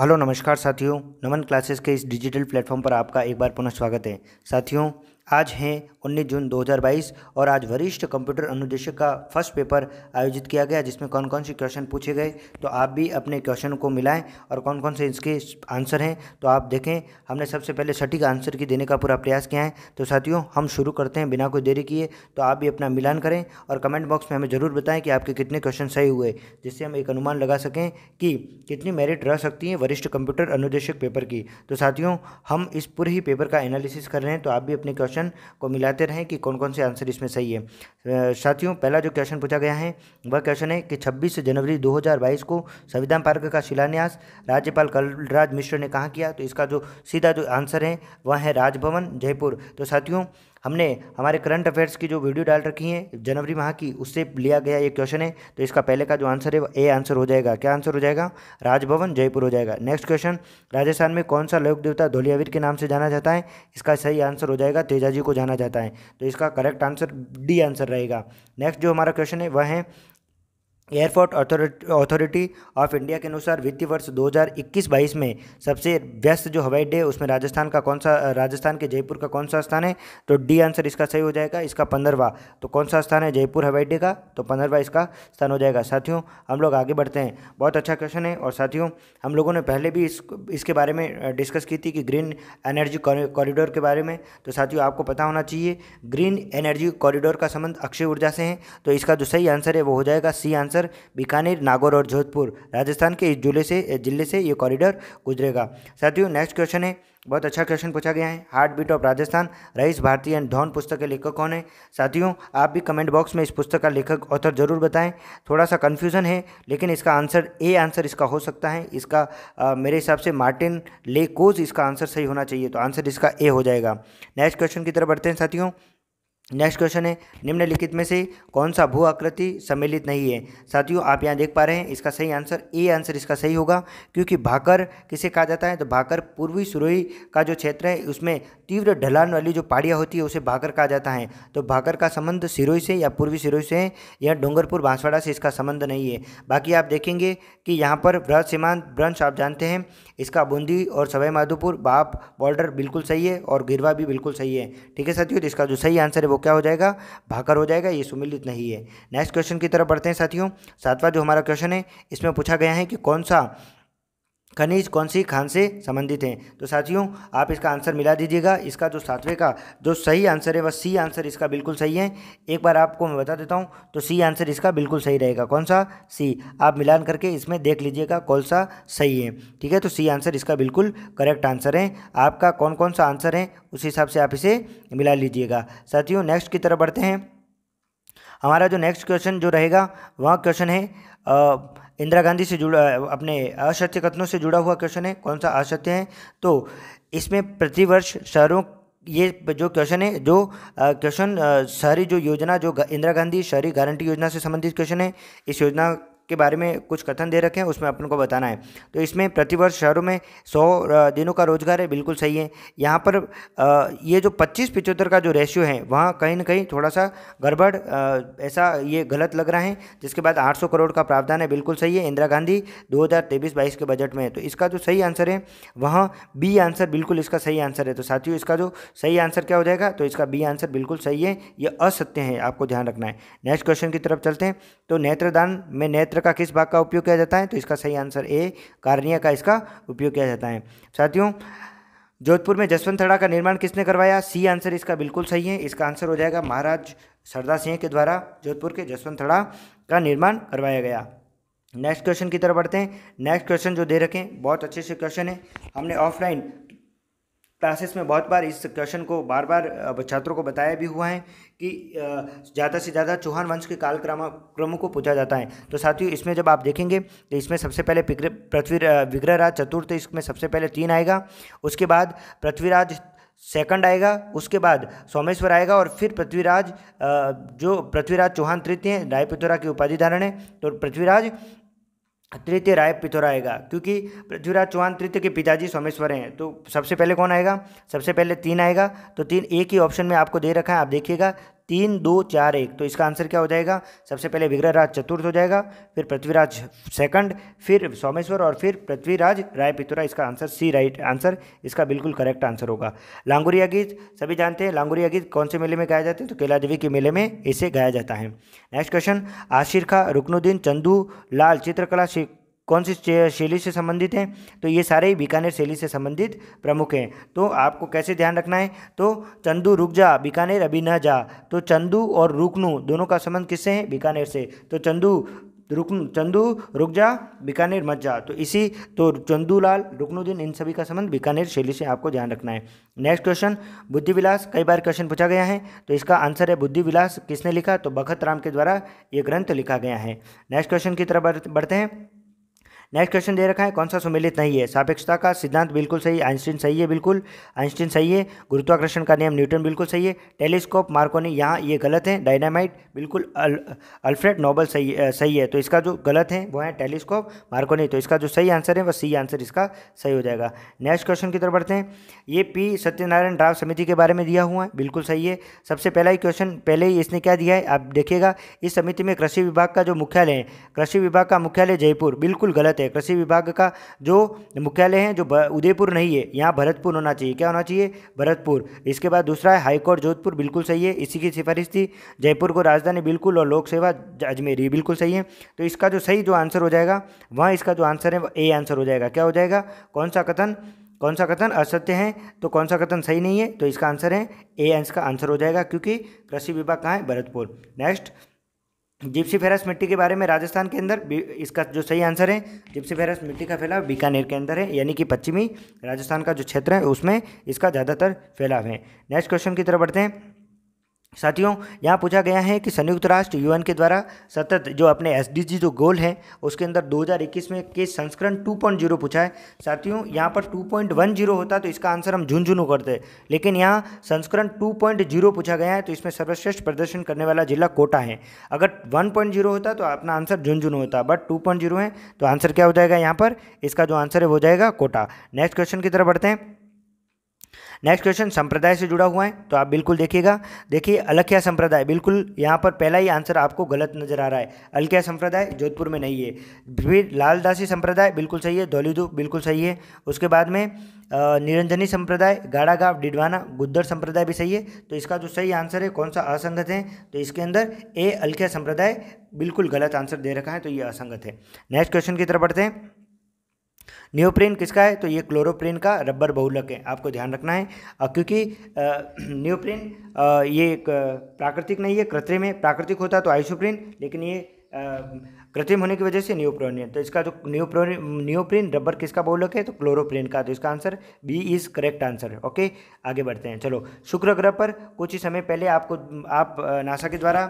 Hello नमस्कार साथियों, नमन classes के इस डिजिटल प्लेटफॉर्म पर आपका एक बार पुनः स्वागत है। साथियों, आज है 19 जून 2022 और आज वरिष्ठ कंप्यूटर अनुदेशक का फर्स्ट पेपर आयोजित किया गया, जिसमें कौन कौन से क्वेश्चन पूछे गए। तो आप भी अपने क्वेश्चन को मिलाएं और कौन कौन से इसके आंसर हैं तो आप देखें। हमने सबसे पहले सटीक आंसर की देने का पूरा प्रयास किया है। तो साथियों, हम शुरू करते हैं बिना कोई देरी किए। तो आप भी अपना मिलान करें और कमेंट बॉक्स में हमें ज़रूर बताएं कि आपके कितने क्वेश्चन सही हुए, जिससे हम एक अनुमान लगा सकें कि कितनी मेरिट रह सकती है वरिष्ठ कंप्यूटर अनुदेशक पेपर की। तो साथियों, हम इस पूरे ही पेपर का एनालिसिस कर रहे हैं, तो आप भी अपने क्वेश्चन को मिलाते रहें कि कौन कौन से आंसर इसमें सही है। साथियों, पहला जो क्वेश्चन पूछा गया है वह क्वेश्चन है कि 26 जनवरी 2022 को संविधान पार्क का शिलान्यास राज्यपाल कलराज मिश्र ने कहाँ किया। तो इसका जो सीधा जो आंसर है वह है राजभवन जयपुर। तो साथियों, हमने हमारे करंट अफेयर्स की जो वीडियो डाल रखी है जनवरी माह की, उससे लिया गया ये क्वेश्चन है। तो इसका पहले का जो आंसर है वो ए आंसर हो जाएगा। क्या आंसर हो जाएगा? राजभवन जयपुर हो जाएगा। नेक्स्ट क्वेश्चन, राजस्थान में कौन सा लोक देवता धौलियावीर के नाम से जाना जाता है। इसका सही आंसर हो जाएगा तेजाजी को जाना जाता है। तो इसका करेक्ट आंसर डी आंसर रहेगा। नेक्स्ट जो हमारा क्वेश्चन है वह है एयरपोर्ट अथॉरिटी ऑफ इंडिया के अनुसार वित्तीय वर्ष 2021-22 में सबसे व्यस्त जो हवाई अड्डे है उसमें राजस्थान के जयपुर का कौन सा स्थान है। तो डी आंसर इसका सही हो जाएगा। इसका 15वां। तो कौन सा स्थान है जयपुर हवाई अड्डे का? तो 15वां इसका स्थान हो जाएगा। साथियों, हम लोग आगे बढ़ते हैं। बहुत अच्छा क्वेश्चन है। और साथियों, हम लोगों ने पहले भी इसके बारे में डिस्कस की थी कि ग्रीन एनर्जी कॉरिडोर के बारे में। तो साथियों, आपको पता होना चाहिए ग्रीन एनर्जी कॉरिडोर का संबंध अक्षय ऊर्जा से है। तो इसका जो सही आंसर है वो हो जाएगा सी आंसर, बीकानेर, नागौर और जोधपुर। राजस्थान के इस जिले से ये कॉरिडोर गुजरेगा। साथियों, नेक्स्ट क्वेश्चन है, बहुत अच्छा क्वेश्चन पूछा गया है। Heart beat of Rajasthan, Rais Bharti and Dhaun पुस्तक के लेखक कौन है। साथियों, आप भी कमेंट बॉक्स में इस पुस्तक का लेखक ऑथर जरूर बताएं। थोड़ा सा कन्फ्यूजन है, लेकिन इसका आंसर ए आंसर इसका हो सकता है। इसका मेरे हिसाब से मार्टिन लेकोज इसका आंसर सही होना चाहिए। तो आंसर इसका ए हो जाएगा। नेक्स्ट क्वेश्चन की तरफ बढ़ते हैं साथियों। नेक्स्ट क्वेश्चन है, निम्नलिखित में से कौन सा भू आकृति सम्मिलित नहीं है। साथियों, आप यहाँ देख पा रहे हैं इसका सही आंसर ए आंसर इसका सही होगा, क्योंकि भाकर किसे कहा जाता है। तो भाकर पूर्वी सिरोही का जो क्षेत्र है उसमें तीव्र ढलान वाली जो पहाड़ियाँ होती है उसे भाकर कहा जाता है। तो भाकर का संबंध सिरोही से या पूर्वी सिरोही से है, या डूंगरपुर बांसवाड़ा से इसका संबंध नहीं है। बाकी आप देखेंगे कि यहाँ पर ब्रज सीमांत ब्रंश आप जानते हैं, इसका बूंदी और सवाई माधोपुर बाप बॉर्डर बिल्कुल सही है और गिरवा भी बिल्कुल सही है। ठीक है साथियों, तो इसका जो सही आंसर है वो क्या हो जाएगा? भाकर हो जाएगा। ये सुमिलित नहीं है। नेक्स्ट क्वेश्चन की तरफ बढ़ते हैं साथियों। सातवां जो हमारा क्वेश्चन है इसमें पूछा गया है कि कौन सा खनिज कौन सी खान से संबंधित है। तो साथियों, आप इसका आंसर मिला दीजिएगा। इसका जो सातवें का जो सही आंसर है वह सी आंसर इसका बिल्कुल सही है। एक बार आपको मैं बता देता हूं, तो सी आंसर इसका बिल्कुल सही रहेगा। कौन सा? सी। आप मिलान करके इसमें देख लीजिएगा कौन सा सही है। ठीक है, तो सी आंसर इसका बिल्कुल करेक्ट आंसर है। आपका कौन कौन सा आंसर है उस हिसाब से आप इसे मिला लीजिएगा। साथियों, नेक्स्ट की तरफ बढ़ते हैं। हमारा जो नेक्स्ट क्वेश्चन जो रहेगा वह क्वेश्चन है इंदिरा गांधी से जुड़ा, अपने असत्य कथनों से जुड़ा हुआ क्वेश्चन है। कौन सा असत्य है? तो इसमें प्रतिवर्ष शहरों, ये जो क्वेश्चन है जो क्वेश्चन शहरी जो योजना जो इंदिरा गांधी शहरी गारंटी योजना से संबंधित क्वेश्चन है। इस योजना के बारे में कुछ कथन दे रखे हैं, उसमें अपन को बताना है। तो इसमें प्रतिवर्ष शहरों में 100 दिनों का रोजगार है, बिल्कुल सही है। यहाँ पर ये जो 25-75 का जो रेशियो है वहाँ कहीं ना कहीं थोड़ा सा गड़बड़, ऐसा ये गलत लग रहा है। जिसके बाद 800 करोड़ का प्रावधान है, बिल्कुल सही है। इंदिरा गांधी 2023-22 के बजट में है। तो इसका जो सही आंसर है वहाँ बी आंसर बिल्कुल इसका सही आंसर है। तो साथियों, इसका जो सही आंसर क्या हो जाएगा? तो इसका बी आंसर बिल्कुल सही है। ये असत्य है, आपको ध्यान रखना है। नेक्स्ट क्वेश्चन की तरफ चलते हैं। तो नेत्रदान में नेत्र का किस भाग का उपयोग किया जाता है। तो इसका सही आंसर ए, कार्निया का इसका उपयोग किया जाता है। साथियों, जोधपुर में जसवंत थड़ा का निर्माण किसने करवाया। सी आंसर इसका बिल्कुल सही है। इसका आंसर हो जाएगा महाराज सरदार सिंह के द्वारा जोधपुर के जसवंत थड़ा का निर्माण करवाया गया। नेक्स्ट क्वेश्चन की तरफ बढ़ते हैं। नेक्स्ट क्वेश्चन जो दे रखें बहुत अच्छे से क्वेश्चन है। हमने ऑफलाइन क्लासेस में बहुत बार इस क्वेश्चन को बार बार छात्रों को बताया भी हुआ है कि ज़्यादा से ज़्यादा चौहान वंश के कालक्रमों को पूछा जाता है। तो साथियों, इसमें जब आप देखेंगे तो इसमें सबसे पहले विग्रहराज चतुर्थ, इसमें सबसे पहले 3 आएगा। उसके बाद पृथ्वीराज सेकंड आएगा, उसके बाद सोमेश्वर आएगा, और फिर पृथ्वीराज चौहान तृतीय रायपिथौरा की उपाधि धारण है। तो पृथ्वीराज तृतीय राय पिथौरा आएगा, क्योंकि पृथ्वीराज चौहान तृतीय के पिताजी सोमेश्वर हैं। तो सबसे पहले कौन आएगा? सबसे पहले 3 आएगा। तो 3 एक ही ऑप्शन में आपको दे रखा है, आप देखिएगा 3 2 4 1, तो इसका आंसर क्या हो जाएगा? सबसे पहले विग्रहराज चतुर्थ हो जाएगा, फिर पृथ्वीराज सेकंड, फिर सोमेश्वर और फिर पृथ्वीराज रायपितुरा। इसका आंसर सी राइट आंसर, इसका बिल्कुल करेक्ट आंसर होगा। लांगुरिया गीत सभी जानते हैं, लांगुरिया गीत कौन से मेले में गाया जाता है? तो कैला देवी के मेले में इसे गाया जाता है। नेक्स्ट क्वेश्चन, आशिर खां, रुकनुद्दीन, चंदू लाल चित्रकला कौन सी शैली से संबंधित हैं? तो ये सारे ही बीकानेर शैली से संबंधित प्रमुख हैं। तो आपको कैसे ध्यान रखना है? तो चंदू रुक जा, बीकानेर अभी न जा। तो चंदू और रुकनू दोनों का संबंध किससे है? बीकानेर से। तो चंदू रुक जा, बीकानेर मत जा। तो चंदूलाल, रुकनुद्दीन, इन सभी का संबंध बीकानेर शैली से आपको ध्यान रखना है। नेक्स्ट क्वेश्चन, बुद्धि विलास, कई बार क्वेश्चन पूछा गया है, तो इसका आंसर है बुद्धि विलास किसने लिखा? तो बखत राम के द्वारा ये ग्रंथ लिखा गया है। नेक्स्ट क्वेश्चन की तरफ बढ़ते हैं। नेक्स्ट क्वेश्चन दे रखा है, कौन सा सुमेलित नहीं है? सापेक्षता का सिद्धांत बिल्कुल सही, आइंस्टीन सही है, बिल्कुल आइंस्टीन सही है। गुरुत्वाकर्षण का नियम न्यूटन बिल्कुल सही है। टेलीस्कोप मार्कोनी यहाँ ये गलत है। डायनामाइट बिल्कुल अल्फ्रेड नोबल सही है। तो इसका जो गलत है वो है टेलीस्कोप मार्कोनी। तो इसका जो सही आंसर है वह सी आंसर इसका सही हो जाएगा। नेक्स्ट क्वेश्चन की तरफ बढ़ते हैं। ये पी सत्यनारायण राव समिति के बारे में दिया हुआ है, बिल्कुल सही है। सबसे पहला ही क्वेश्चन पहले ही इसने क्या दिया है आप देखिएगा, इस समिति में कृषि विभाग का जो मुख्यालय है, कृषि विभाग का मुख्यालय जयपुर, बिल्कुल गलत है। कृषि विभाग का जो मुख्यालय है जो उदयपुर नहीं है, यहाँ भरतपुर होना चाहिए। क्या होना चाहिए? भरतपुर। इसके बाद दूसरा है हाईकोर्ट जोधपुर, बिल्कुल सही है, इसी की सिफारिश थी। जयपुर को राजधानी बिल्कुल, और लोक सेवा अजमेर, बिल्कुल सही है। तो इसका जो सही जो आंसर हो जाएगा वहाँ इसका जो आंसर है वो ए आंसर हो जाएगा। क्या हो जाएगा? कौन सा कथन असत्य है? तो कौन सा कथन सही नहीं है? तो इसका आंसर है ए अंश का आंसर हो जाएगा, क्योंकि कृषि विभाग कहाँ है? भरतपुर। नेक्स्ट, जिप्सीफेरस मिट्टी के बारे में राजस्थान के अंदर, इसका जो सही आंसर है जिप्सीफेरस मिट्टी का फैलाव बीकानेर के अंदर है, यानी कि पश्चिमी राजस्थान का जो क्षेत्र है उसमें इसका ज़्यादातर फैलाव है। नेक्स्ट क्वेश्चन की तरफ बढ़ते हैं। साथियों, यहाँ पूछा गया है कि संयुक्त राष्ट्र यूएन के द्वारा सतत जो अपने एसडीजी जो गोल है उसके अंदर 2021 में के संस्करण 2.0 पूछा है। साथियों, यहाँ पर 2.10 होता तो इसका आंसर हम झुंझुनू करते, लेकिन यहाँ संस्करण 2.0 पूछा गया है, तो इसमें सर्वश्रेष्ठ प्रदर्शन करने वाला जिला कोटा है। अगर 1.0 होता तो अपना आंसर झुंझुनू होता, बट 2.0 है तो आंसर क्या हो जाएगा? यहाँ पर इसका जो आंसर है वो जाएगा कोटा। नेक्स्ट क्वेश्चन की तरफ बढ़ते हैं। नेक्स्ट क्वेश्चन संप्रदाय से जुड़ा हुआ है, तो आप बिल्कुल देखिएगा। देखिए, अलख्या संप्रदाय, बिल्कुल यहाँ पर पहला ही आंसर आपको गलत नजर आ रहा है। अलख्या संप्रदाय जोधपुर में नहीं है। फिर लालदासी संप्रदाय बिल्कुल सही है, धौलीधु बिल्कुल सही है। उसके बाद में निरंजनी संप्रदाय, गाड़ागांव, डिडवाना, गुद्दर संप्रदाय भी सही है। तो इसका जो सही आंसर है कौन सा? असंगत है। तो इसके अंदर ए अलख्या संप्रदाय बिल्कुल गलत आंसर दे रखा है, तो ये असंगत है। नेक्स्ट क्वेश्चन की तरफ बढ़ते हैं। नियोप्रीन किसका है? तो ये क्लोरोप्रीन का रबर बहुलक है, आपको ध्यान रखना है, क्योंकि नियोप्रीन ये प्राकृतिक नहीं है, कृत्रिम है। प्राकृतिक होता तो आइसोप्रीन, लेकिन ये कृत्रिम होने की वजह से नियोप्रीन है। तो इसका जो नियोप्रीन रबर किसका बहुलक है? तो क्लोरोप्रीन का। तो इसका answer B is correct answer है। ओके, आगे बढ़ते हैं। चलो, शुक्र ग्रह पर कुछ ही समय पहले आप नासा के द्वारा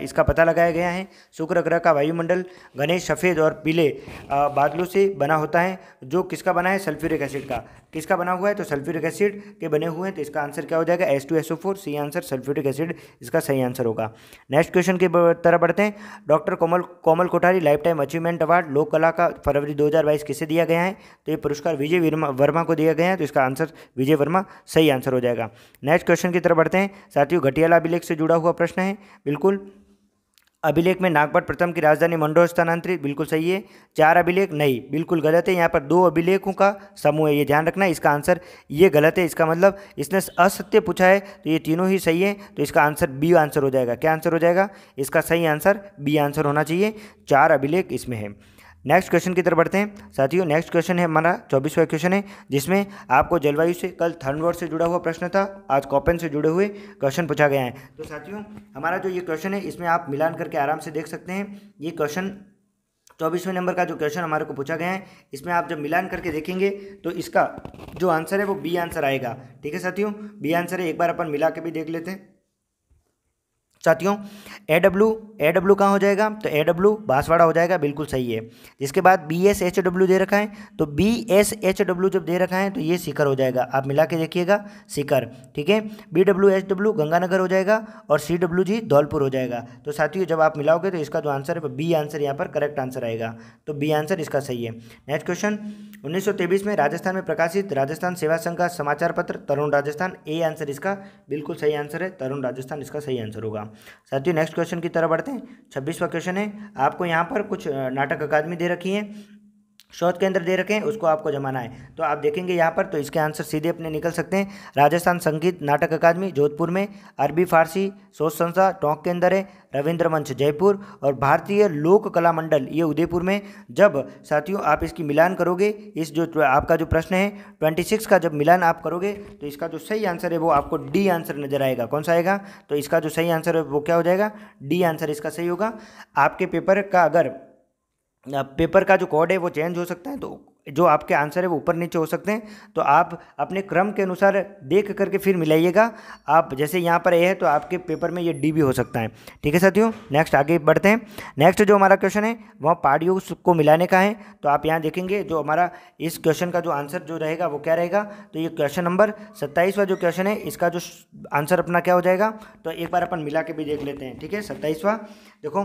इसका पता लगाया गया है। शुक्र ग्रह का वायुमंडल घने सफ़ेद और पीले बादलों से बना होता है, जो किसका बना है? सल्फ्यूरिक एसिड का। किसका बना हुआ है? तो सल्फ्यूरिक एसिड के बने हुए हैं। तो इसका आंसर क्या हो जाएगा? H2SO4, C answer sulphuric acid इसका सही आंसर होगा। नेक्स्ट क्वेश्चन की तरफ बढ़ते हैं। Doctor Komal Kothari life time achievement award लोक कला का फरवरी 2022 किसे दिया गया है? तो ये पुरस्कार विजय वर्मा को दिया गया है। तो इसका आंसर विजय वर्मा सही आंसर हो जाएगा। नेक्स्ट क्वेश्चन की तरफ बढ़ते हैं। साथियों, घटियाला अभिलेख से जुड़ा हुआ प्रश्न है, बिल्कुल। अभिलेख में नागपट प्रथम की राजधानी मंडोर स्थानांतरित, बिल्कुल सही है। 4 अभिलेख नहीं, बिल्कुल गलत है। यहाँ पर 2 अभिलेखों का समूह है, ये ध्यान रखना है। इसका आंसर ये गलत है। इसका मतलब इसने असत्य पूछा है, तो ये तीनों ही सही है। तो इसका आंसर बी आंसर हो जाएगा। क्या आंसर हो जाएगा? इसका सही आंसर बी आंसर होना चाहिए। 4 अभिलेख इसमें है। नेक्स्ट क्वेश्चन की तरफ बढ़ते हैं। साथियों, नेक्स्ट क्वेश्चन है हमारा 24वां क्वेश्चन है, जिसमें आपको जलवायु से, कल थर्मोवर्ल्ड से जुड़ा हुआ प्रश्न था, आज कोपेन से जुड़े हुए क्वेश्चन पूछा गया है। तो साथियों, हमारा जो ये क्वेश्चन है इसमें आप मिलान करके आराम से देख सकते हैं। ये क्वेश्चन 24वें नंबर का जो क्वेश्चन हमारे को पूछा गया है, इसमें आप जब मिलान करके देखेंगे तो इसका जो आंसर है वो बी आंसर आएगा। ठीक है साथियों, बी आंसर है। एक बार अपन मिला के भी देख लेते हैं। साथियों ए डब्ल्यू कहाँ हो जाएगा, तो ए डब्ल्यू बांसवाड़ा हो जाएगा, बिल्कुल सही है। जिसके बाद बी एस एच डब्ल्यू दे रखा है, तो बी एस एच डब्ल्यू जब दे रखा है तो ये सीकर हो जाएगा, आप मिला के देखिएगा सीकर, ठीक है। B W H W Ganganagar हो जाएगा और सी डब्ल्यू जी धौलपुर हो जाएगा। तो साथियों जब आप मिलाओगे तो इसका जो आंसर है बी आंसर यहाँ पर करेक्ट आंसर आएगा, तो बी आंसर इसका सही है। नेक्स्ट क्वेश्चन, 1923 में राजस्थान में प्रकाशित राजस्थान सेवा संघ का समाचार पत्र तरुण राजस्थान, ए आंसर इसका बिल्कुल सही आंसर है, तरुण राजस्थान इसका सही आंसर होगा। साथियों नेक्स्ट क्वेश्चन की तरफ बढ़ते हैं। 26वां क्वेश्चन है, आपको यहाँ पर कुछ नाटक अकादमी दे रखी है, शोध केंद्र दे रखे हैं, उसको आपको जमाना है। तो आप देखेंगे यहाँ पर तो इसके आंसर सीधे अपने निकल सकते हैं। राजस्थान संगीत नाटक अकादमी जोधपुर में, अरबी फारसी शोध संस्था टोंक के अंदर है, रविंद्र मंच जयपुर और भारतीय लोक कला मंडल ये उदयपुर में। जब साथियों आप इसकी मिलान करोगे, इस जो आपका जो प्रश्न है 26 का जब मिलान आप करोगे तो इसका जो सही आंसर है वो आपको डी आंसर नजर आएगा। कौन सा आएगा, तो इसका जो सही आंसर है वो क्या हो जाएगा, डी आंसर इसका सही होगा। आपके पेपर का अगर पेपर का जो कोड है वो चेंज हो सकता है, तो जो आपके आंसर है वो ऊपर नीचे हो सकते हैं, तो आप अपने क्रम के अनुसार देख करके फिर मिलाइएगा। आप जैसे यहाँ पर ए है तो आपके पेपर में ये डी भी हो सकता है, ठीक है साथियों। नेक्स्ट आगे बढ़ते हैं। नेक्स्ट जो हमारा क्वेश्चन है वह पहाड़ियों को मिलाने का है, तो आप यहाँ देखेंगे जो हमारा इस क्वेश्चन का जो आंसर जो रहेगा वो क्या रहेगा, तो ये क्वेश्चन नंबर 27वां जो क्वेश्चन है इसका जो आंसर अपना क्या हो जाएगा, तो एक बार अपन मिला के भी देख लेते हैं, ठीक है। 27वां देखो,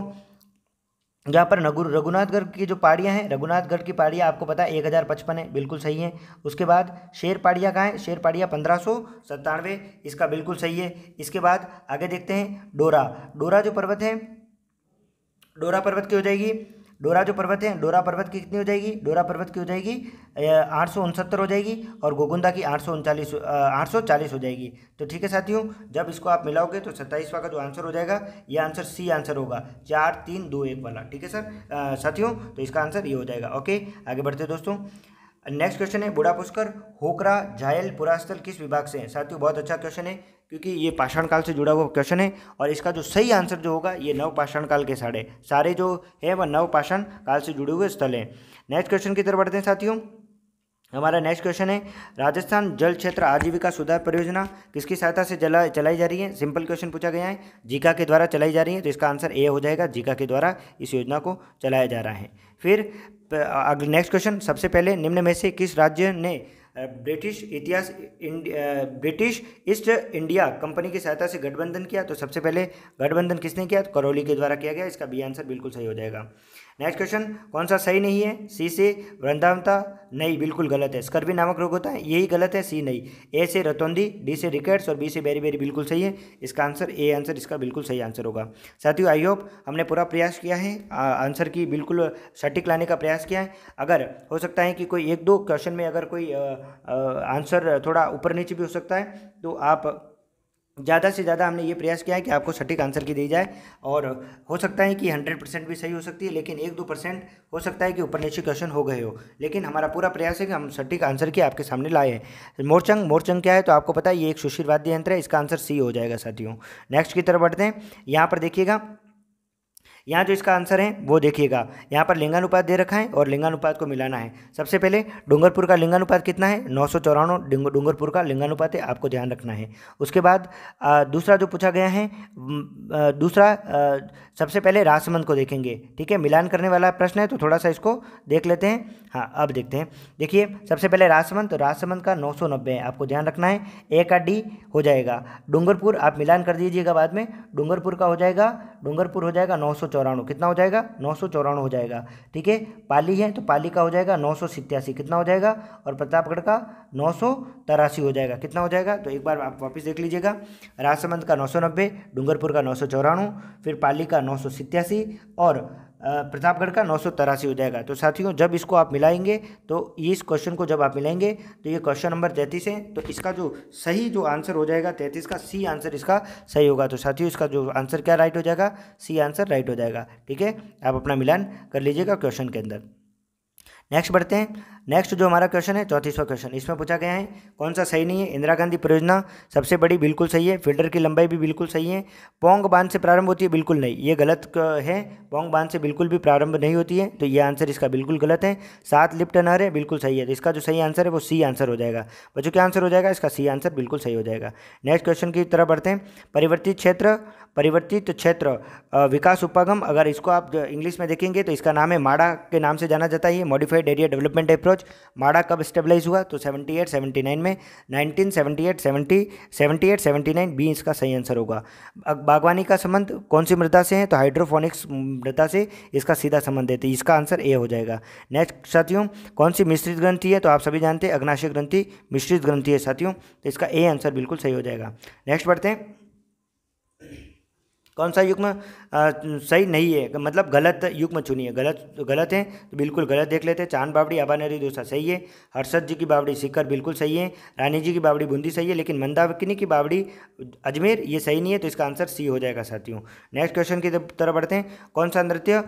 जहाँ पर रघुनाथगढ़ की जो पहाड़ियाँ हैं, रघुनाथगढ़ की पहाड़ियाँ आपको पता है 1055 है, बिल्कुल सही है। उसके बाद शेर पहाड़ियाँ कहाँ है, शेर पहाड़ियाँ 1597, इसका बिल्कुल सही है। इसके बाद आगे देखते हैं डोरा जो पर्वत है, डोरा पर्वत की हो जाएगी, डोरा जो पर्वत है डोरा पर्वत की कितनी हो जाएगी, डोरा पर्वत की हो जाएगी 869 हो जाएगी और गोगुंदा की 840 हो जाएगी। तो ठीक है साथियों, जब इसको आप मिलाओगे तो 27वां का जो आंसर हो जाएगा ये आंसर सी आंसर होगा, 4 3 2 1 वाला, ठीक है सर साथियों, तो इसका आंसर ये हो जाएगा। ओके आगे बढ़ते दोस्तों। नेक्स्ट क्वेश्चन है, बुढ़ा पुष्कर होकरा झायल पुरास्थल किस विभाग से है। साथियों बहुत अच्छा क्वेश्चन है क्योंकि ये पाषाण काल से जुड़ा हुआ क्वेश्चन है और इसका जो सही आंसर जो होगा ये नव पाषाण काल के सारे जो है वह नव पाषाण काल से जुड़े हुए स्थल हैं। नेक्स्ट क्वेश्चन की तरफ बढ़ते हैं साथियों। हमारा नेक्स्ट क्वेश्चन है, राजस्थान जल क्षेत्र आजीविका सुधार परियोजना किसकी सहायता से चलाई जा रही है। सिंपल क्वेश्चन पूछा गया है, जीका के द्वारा चलाई जा रही है, तो इसका आंसर ए हो जाएगा, जीका के द्वारा इस योजना को चलाया जा रहा है। फिर अगले नेक्स्ट क्वेश्चन, सबसे पहले निम्न में से किस राज्य ने ब्रिटिश ईस्ट इंडिया कंपनी की सहायता से गठबंधन किया। तो सबसे पहले गठबंधन किसने किया, तो करौली के द्वारा किया गया, इसका बी आंसर बिल्कुल सही हो जाएगा। नेक्स्ट क्वेश्चन, कौन सा सही नहीं है, सी से वृंदावनता नहीं, बिल्कुल गलत है। स्कर्वी नामक रोग होता है, यही गलत है, सी नहीं। ए से रतौंधी, डी से रिकेट्स और बी से बेरी बिल्कुल सही है, इसका आंसर ए आंसर इसका बिल्कुल सही आंसर होगा। साथियों आई होप हमने पूरा प्रयास किया है, आंसर की बिल्कुल सटीक लाने का प्रयास किया है। अगर हो सकता है कि कोई 1-2 क्वेश्चन में अगर कोई आंसर थोड़ा ऊपर नीचे भी हो सकता है, तो आप ज़्यादा से ज़्यादा हमने ये प्रयास किया है कि आपको सटीक आंसर की दी जाए, और हो सकता है कि 100% भी सही हो सकती है, लेकिन 1-2% हो सकता है कि ऊपर नीचे क्वेश्चन हो गए हो, लेकिन हमारा पूरा प्रयास है कि हम सटीक आंसर की आपके सामने लाए हैं। मोरचंग क्या है, तो आपको पता है ये एक सुशील वाद्य यंत्र है, इसका आंसर सी हो जाएगा साथियों। नेक्स्ट की तरफ बढ़ते हैं। यहाँ पर देखिएगा, यहाँ जो इसका आंसर है वो देखिएगा, यहाँ पर लिंगानुपात दे रखा है और लिंगानुपात को मिलाना है। सबसे पहले डूंगरपुर का लिंगानुपात कितना है, 994 डूंगरपुर का लिंगानुपात है, आपको ध्यान रखना है। उसके बाद दूसरा जो पूछा गया है, सबसे पहले राजसमंद को देखेंगे, ठीक है, मिलान करने वाला प्रश्न है, तो थोड़ा सा इसको देख लेते हैं। हाँ अब देखते हैं, देखिए सबसे पहले राजसमंद, तो राजसमंद का 990 है, आपको ध्यान रखना है, ए का डी हो जाएगा। डूंगरपुर आप मिलान कर दीजिएगा बाद में, डूंगरपुर का हो जाएगा 994, कितना हो जाएगा 994 हो जाएगा, ठीक है। पाली है तो पाली का हो जाएगा 987, कितना हो जाएगा, और प्रतापगढ़ का 983 हो जाएगा, कितना हो जाएगा। तो एक बार आप वापस देख लीजिएगा, राजसमंद का 990, डूंगरपुर का 994, फिर पाली का 987 और प्रतापगढ़ का 983 हो जाएगा। तो साथियों जब इसको आप मिलाएंगे, तो इस क्वेश्चन को जब आप मिलाएंगे तो ये क्वेश्चन नंबर 33 है, तो इसका जो सही जो आंसर हो जाएगा 33 का सी आंसर इसका सही होगा। तो साथियों इसका जो आंसर क्या राइट हो जाएगा, सी आंसर राइट हो जाएगा, ठीक है। आप अपना मिलान कर लीजिएगा क्वेश्चन के अंदर। नेक्स्ट बढ़ते हैं। नेक्स्ट जो हमारा क्वेश्चन है 34वां क्वेश्चन, इसमें पूछा गया है कौन सा सही नहीं है। इंदिरा गांधी परियोजना सबसे बड़ी, बिल्कुल सही है। फिल्टर की लंबाई भी बिल्कुल सही है। पोंग बांध से प्रारंभ होती है, बिल्कुल नहीं, ये गलत है। पोंग बांध से बिल्कुल भी प्रारंभ नहीं होती है, तो ये आंसर इसका बिल्कुल गलत है। 7 लिफ्ट नहर है, बिल्कुल सही है। तो इसका जो सही आंसर है वो सी आंसर हो जाएगा। बच्चों क्या आंसर हो जाएगा इसका? सी आंसर बिल्कुल सही हो जाएगा। नेक्स्ट क्वेश्चन की तरफ बढ़ते हैं। परिवर्तित क्षेत्र विकास उपागम, अगर इसको आप इंग्लिश में देखेंगे तो इसका नाम है माडा के नाम से जाना जाता है। ये मॉडिफाइड एरिया डेवलपमेंट अप्रोच। माडा कब स्टेबलाइज हुआ? तो 78-79 में, 1978-79 बी इसका सही आंसर होगा। बागवानी का संबंध कौन सी मृदा से है? तो हाइड्रोफोनिक्स मृदा से इसका सीधा संबंध है, तो इसका आंसर ए हो जाएगा। नेक्स्ट साथियों, कौन सी मिश्रित ग्रंथि है? तो आप सभी जानते हैं अग्नाशय ग्रंथि मिश्रित ग्रंथि है साथियों, तो इसका ए आंसर बिल्कुल सही हो जाएगा। नेक्स्ट बढ़ते हैं। कौन सा युग्म सही नहीं है, मतलब गलत युग्म चुनिए। गलत है तो बिल्कुल गलत देख लेते हैं। चांद बावड़ी आबानेरी दोसा सही है। हर्षद जी की बावड़ी सीकर बिल्कुल सही है। रानी जी की बावड़ी बूंदी सही है, लेकिन मंदाकिनी की बावड़ी अजमेर ये सही नहीं है, तो इसका आंसर सी हो जाएगा साथियों। नेक्स्ट क्वेश्चन की तरफ बढ़ते हैं। कौन सा नृत्य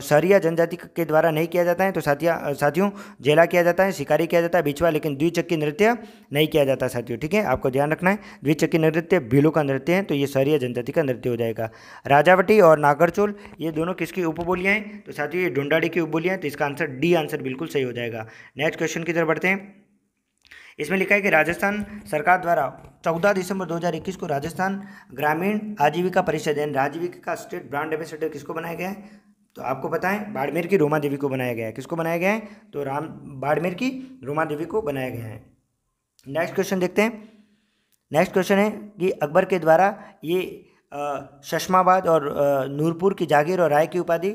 सहरिया जनजाति के द्वारा नहीं किया जाता है? तो साथियों जेला किया जाता है, शिकारी किया जाता है, बिछवा, लेकिन द्विचक्की नृत्य नहीं किया जाता साथियों। ठीक है, आपको ध्यान रखना है। द्विचक्की नृत्य भीलों का नृत्य है, तो ये सहरिया जनजाति का नृत्य हो जाएगा। राजावटी और नागरचोल ये दोनों किसकी उपबोलियां हैं? तो साथियों ये ढूंढाड़ी की उपबोलियां हैं, तो इसका आंसर डी आंसर बिल्कुल सही हो जाएगा। नेक्स्ट क्वेश्चन की तरफ बढ़ते हैं। इसमें लिखा है कि राजस्थान सरकार द्वारा 14 दिसंबर 2021 को राजस्थान ग्रामीण आजीविका परिषद यानी आजीविका स्टेट ब्रांड एम्बेसडर किसको बनाया गया है? तो आपको पता है बाड़मेर की रोमा देवी को बनाया गया है। किसको बनाया गया है? तो बाड़मेर की रोमा देवी को बनाया गया है। नेक्स्ट क्वेश्चन देखते हैं। नेक्स्ट क्वेश्चन है कि अकबर के द्वारा ये शशमाबाद और नूरपुर की जागीर और राय की उपाधि,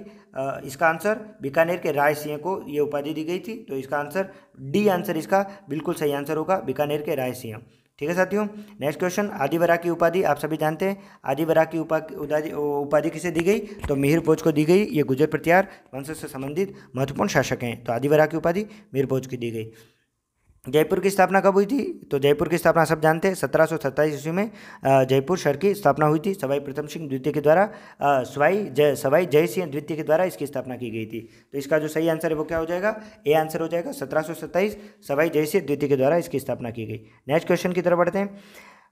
इसका आंसर बीकानेर के राय सिंह को ये उपाधि दी गई थी, तो इसका आंसर डी आंसर इसका बिल्कुल सही आंसर होगा, बीकानेर के राय सिंह। ठीक है साथियों। नेक्स्ट क्वेश्चन, आदिवरा की उपाधि आप सभी जानते हैं। आदिवरा की उपाधि किसे दी गई? तो मिहिर भोज को दी गई। ये गुर्जर प्रतिहार वंश से संबंधित महत्वपूर्ण शासक हैं, तो आदिवरा की उपाधि मिहिर भोज की दी गई। जयपुर की स्थापना कब हुई थी? तो जयपुर की स्थापना सब जानते हैं 1727 ईस्वी में जयपुर शहर की स्थापना हुई थी। सवाई प्रथम सिंह द्वितीय के द्वारा सवाई जय सिंह द्वितीय के द्वारा इसकी स्थापना की गई थी, तो इसका जो सही आंसर है वो क्या हो जाएगा? ए आंसर हो जाएगा। 1727 सवाई जय सिंह द्वितीय के द्वारा इसकी स्थापना की गई। नेक्स्ट क्वेश्चन की तरफ बढ़ते हैं।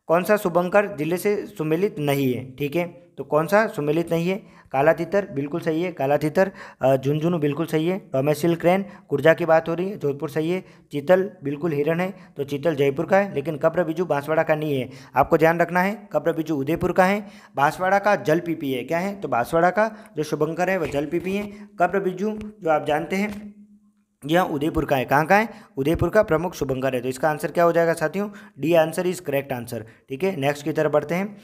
कौन सा शुभंकर जिले से सम्मिलित नहीं है? ठीक है, तो कौन सा सम्मिलित नहीं है? कालातीतर बिल्कुल सही है। कालातीतर। झुंझुनू बिल्कुल सही है। टोमेसिल क्रेन कुर्जा की बात हो रही है, जोधपुर सही है। चीतल बिल्कुल हिरण है, तो चीतल जयपुर का है, लेकिन कब्र बिजू बांसवाड़ा का नहीं है। आपको ध्यान रखना है, कब्र बिजू उदयपुर का है। बांसवाड़ा का जल पीपी है। क्या है? तो बांसवाड़ा का जो शुभंकर है वह जल पीपी है। कब्र बिजू जो आप जानते हैं यह उदयपुर का है। कहाँ का है? उदयपुर का प्रमुख शुभंकर है, तो इसका आंसर क्या हो जाएगा साथियों? D answer is correct answer. ठीक है, नेक्स्ट की तरफ बढ़ते हैं।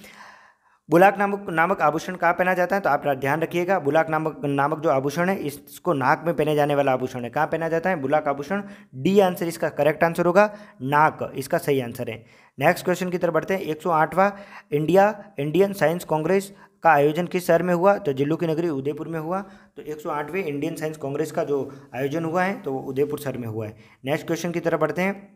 बुलाक नामक आभूषण कहाँ पहना जाता है? तो आप ध्यान रखिएगा, बुलाक नामक जो आभूषण है इसको नाक में पहने जाने वाला आभूषण है। कहाँ पहना जाता है? बुलाक आभूषण। डी आंसर इसका करेक्ट आंसर होगा, नाक इसका सही आंसर है। नेक्स्ट क्वेश्चन की तरफ बढ़ते हैं। 108वां इंडियन साइंस कांग्रेस का आयोजन किस शहर में हुआ? तो जिल्लू की नगरी उदयपुर में हुआ। तो 108वें इंडियन साइंस कांग्रेस का जो आयोजन हुआ है तो वो उदयपुर शहर में हुआ है। नेक्स्ट क्वेश्चन की तरफ बढ़ते हैं।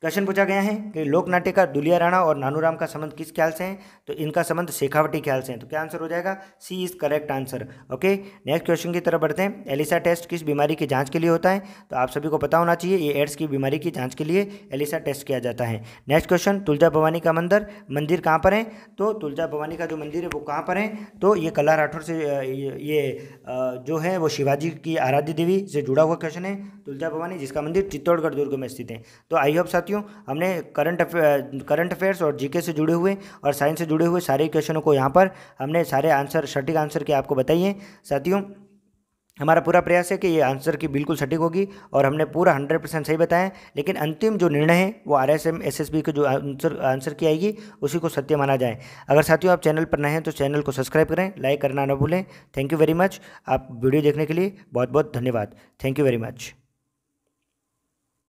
क्वेश्चन पूछा गया है कि लोक नाट्य का दुलिया राणा और नानूराम का संबंध किस ख्याल से है? तो इनका संबंध शेखावटी ख्याल से है, तो क्या आंसर हो जाएगा? C is correct answer. Okay, next question की तरफ बढ़ते हैं। एलिसा टेस्ट किस बीमारी की जांच के लिए होता है? तो आप सभी को पता होना चाहिए, ये एड्स की बीमारी की जांच के लिए एलिसा टेस्ट किया जाता है। नेक्स्ट क्वेश्चन, तुलजा भवानी का मंदिर कहाँ पर है? तो तुलजा भवानी का जो मंदिर है वो कहाँ पर है? तो ये कला राठौर से ये जो है वो शिवाजी की आराध्य देवी से जुड़ा हुआ क्वेश्चन है। तुलजा भवानी जिसका मंदिर चित्तौड़गढ़ दुर्ग में स्थित है। तो आई होप साथियों हमने करंट अफेयर्स और जीके से जुड़े हुए और साइंस से जुड़े हुए सारे क्वेश्चनों को यहाँ पर हमने सारे आंसर सटीक आंसर के आपको बताइए। साथियों हमारा पूरा प्रयास है कि ये आंसर की बिल्कुल सटीक होगी और हमने पूरा 100% सही बताया, लेकिन अंतिम जो निर्णय है वो RSM SSB के जो आंसर की आएगी उसी को सत्य माना जाए। अगर साथियों आप चैनल पर नए हैं तो चैनल को सब्सक्राइब करें, लाइक करना ना भूलें। Thank you very much. आप वीडियो देखने के लिए बहुत बहुत धन्यवाद। Thank you very much.